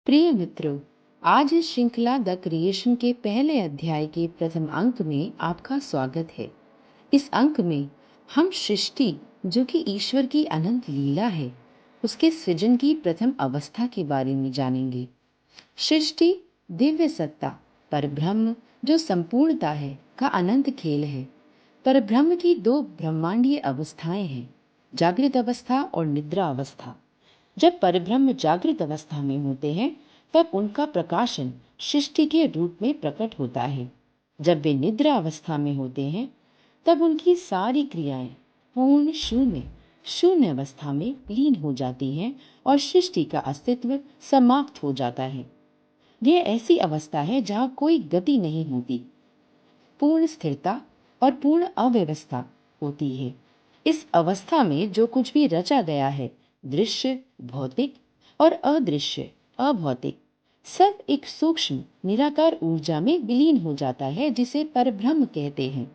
प्रिय मित्रों, आज इस श्रृंखला द क्रिएशन के पहले अध्याय के प्रथम अंक में आपका स्वागत है। इस अंक में हम सृष्टि, जो कि ईश्वर की अनंत लीला है, उसके सृजन की प्रथम अवस्था के बारे में जानेंगे। सृष्टि दिव्य सत्ता, परब्रह्म जो संपूर्णता है का अनंत खेल है। परब्रह्म की दो ब्रह्मांडीय अवस्थाएं हैं, जागृत अवस्था और निद्रा अवस्था। जब परब्रह्म जागृत अवस्था में होते हैं तब उनका प्रकाशन सृष्टि के रूप में प्रकट होता है। जब वे निद्रा अवस्था में होते हैं तब उनकी सारी क्रियाएं पूर्ण शून्य शून्य अवस्था में लीन हो जाती हैं और सृष्टि का अस्तित्व समाप्त हो जाता है। यह ऐसी अवस्था है जहाँ कोई गति नहीं होती, पूर्ण स्थिरता और पूर्ण अव्यवस्था होती है। इस अवस्था में जो कुछ भी रचा गया है, दृश्य भौतिक और अदृश्य अभौतिक, सब एक सूक्ष्म निराकार ऊर्जा में विलीन हो जाता है, जिसे परब्रह्म कहते हैं।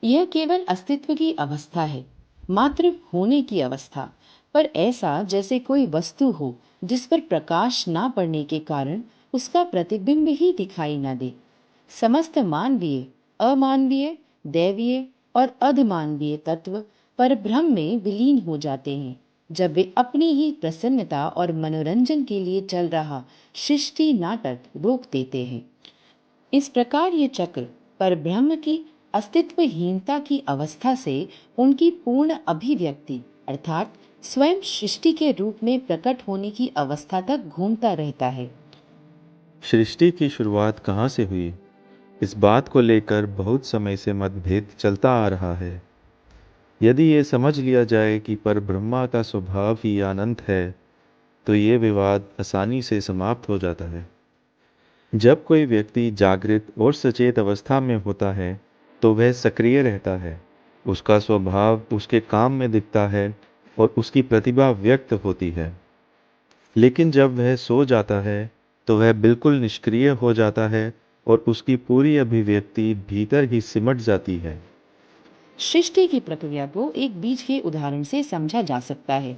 यह केवल अस्तित्व की अवस्था है, मात्र होने की अवस्था, पर ऐसा जैसे कोई वस्तु हो जिस पर प्रकाश ना पड़ने के कारण उसका प्रतिबिंब ही दिखाई न दे। समस्त मानवीय, अमानवीय, दैवीय और अधमानवीय तत्व परब्रह्म में विलीन हो जाते हैं जब वे अपनी ही प्रसन्नता और मनोरंजन के लिए चल रहा सृष्टि नाटक रोक देते हैं। इस प्रकार ये चक्र परब्रह्म की अस्तित्वहीनता की अवस्था से उनकी पूर्ण अभिव्यक्ति अर्थात स्वयं सृष्टि के रूप में प्रकट होने की अवस्था तक घूमता रहता है। सृष्टि की शुरुआत कहाँ से हुई, इस बात को लेकर बहुत समय से मतभेद चलता आ रहा है। यदि ये समझ लिया जाए कि परब्रह्मा का स्वभाव ही अनंत है, तो ये विवाद आसानी से समाप्त हो जाता है। जब कोई व्यक्ति जागृत और सचेत अवस्था में होता है तो वह सक्रिय रहता है, उसका स्वभाव उसके काम में दिखता है और उसकी प्रतिभा व्यक्त होती है। लेकिन जब वह सो जाता है तो वह बिल्कुल निष्क्रिय हो जाता है और उसकी पूरी अभिव्यक्ति भीतर ही सिमट जाती है। सृष्टि की प्रक्रिया को एक बीज के उदाहरण से समझा जा सकता है,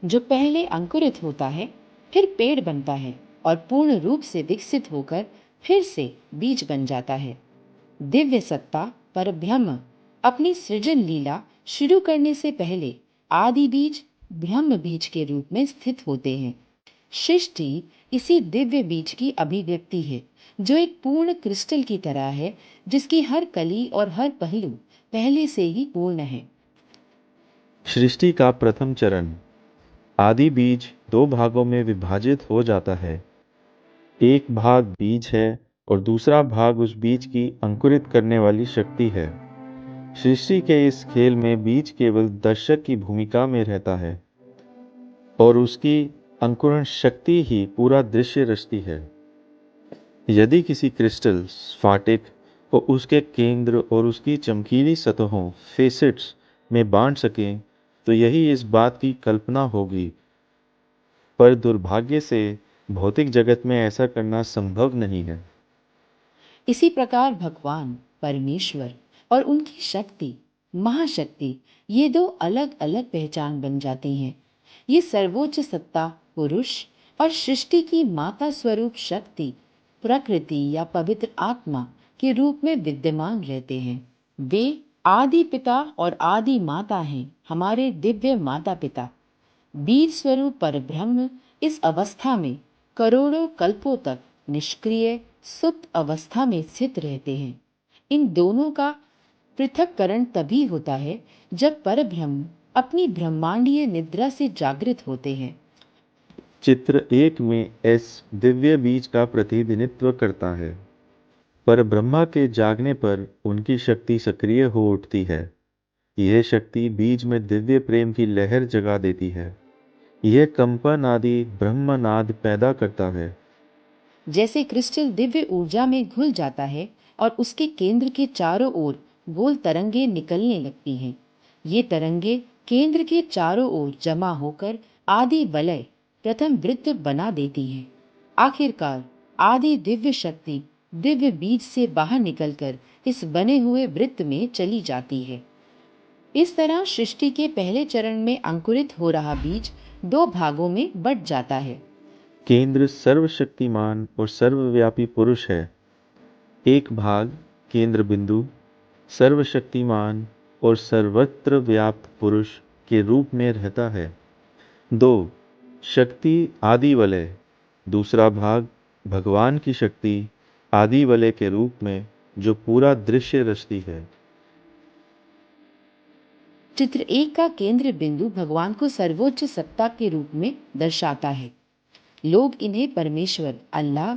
जो पहले अंकुरित होता है, फिर पेड़ बनता है और पूर्ण रूप से विकसित होकर फिर से बीज बन जाता है। दिव्य सत्ता परब्रह्म अपनी सृजन लीला शुरू करने से पहले आदि बीज ब्रह्म बीज के रूप में स्थित होते हैं। सृष्टि इसी दिव्य बीज की अभिव्यक्ति है, जो एक पूर्ण क्रिस्टल की तरह है, जिसकी हर कली और हर पहलू पहले से ही पूर्ण है। सृष्टि का प्रथम चरण आदि बीज दो भागों में विभाजित हो जाता है। एक भाग बीज है और दूसरा भाग उस बीज की अंकुरित करने वाली शक्ति है। सृष्टि के इस खेल में बीज केवल दर्शक की भूमिका में रहता है और उसकी अंकुरण शक्ति ही पूरा दृश्य रचती है। यदि किसी क्रिस्टल स्फाटिक को उसके केंद्र और उसकी चमकीली सतहों फेसेट्स में बांट सकें तो यही इस बात की कल्पना होगी, पर दुर्भाग्य से भौतिक जगत में ऐसा करना संभव नहीं है। इसी प्रकार भगवान परमेश्वर और उनकी शक्ति महाशक्ति, ये दो अलग अलग पहचान बन जाती हैं। ये सर्वोच्च सत्ता पुरुष और सृष्टि की माता स्वरूप शक्ति प्रकृति या पवित्र आत्मा के रूप में विद्यमान रहते हैं। वे आदि पिता और आदि माता हैं, हमारे दिव्य माता पिता। बीज स्वरूप परब्रह्म इस अवस्था में करोड़ों कल्पों तक निष्क्रिय सुप्त अवस्था में स्थित रहते हैं। इन दोनों का पृथक्करण तभी होता है जब परब्रह्म अपनी ब्रह्मांडीय निद्रा से जागृत होते हैं। चित्र 1 में एस दिव्य बीज का प्रतिनिधित्व करता है। पर ब्रह्मा के जागने पर उनकी शक्ति सक्रिय हो उठती है। यह शक्ति बीज में दिव्य प्रेम की लहर जगा देती है। यह कंपन आदि ब्रह्मनाद पैदा करता है। जैसे क्रिस्टल दिव्य ऊर्जा में घुल जाता है और उसके केंद्र के चारों ओर गोल तरंगे निकलने लगती हैं। ये तरंगे केंद्र के चारों ओर जमा होकर आदि वलय प्रथम वृत्त बना देती हैं। आखिरकार आदि दिव्य शक्ति दिव्य बीज से बाहर निकलकर इस बने हुए वृत्त में चली जाती है। इस तरह सृष्टि के पहले चरण में अंकुरित हो रहा बीज दो भागों में बट जाता है। केंद्र सर्वशक्तिमान और सर्वव्यापी पुरुष है। एक भाग केंद्र बिंदु सर्वशक्तिमान और सर्वत्र व्याप्त पुरुष के रूप में रहता है। 2. शक्ति आदि वलय। दूसरा भाग भगवान की शक्ति आदि वलय के रूप में जो पूरा दृश्य रचती है। चित्र 1 का केंद्र बिंदु भगवान को सर्वोच्च सत्ता के रूप में दर्शाता है। लोग इन्हें परमेश्वर, अल्लाह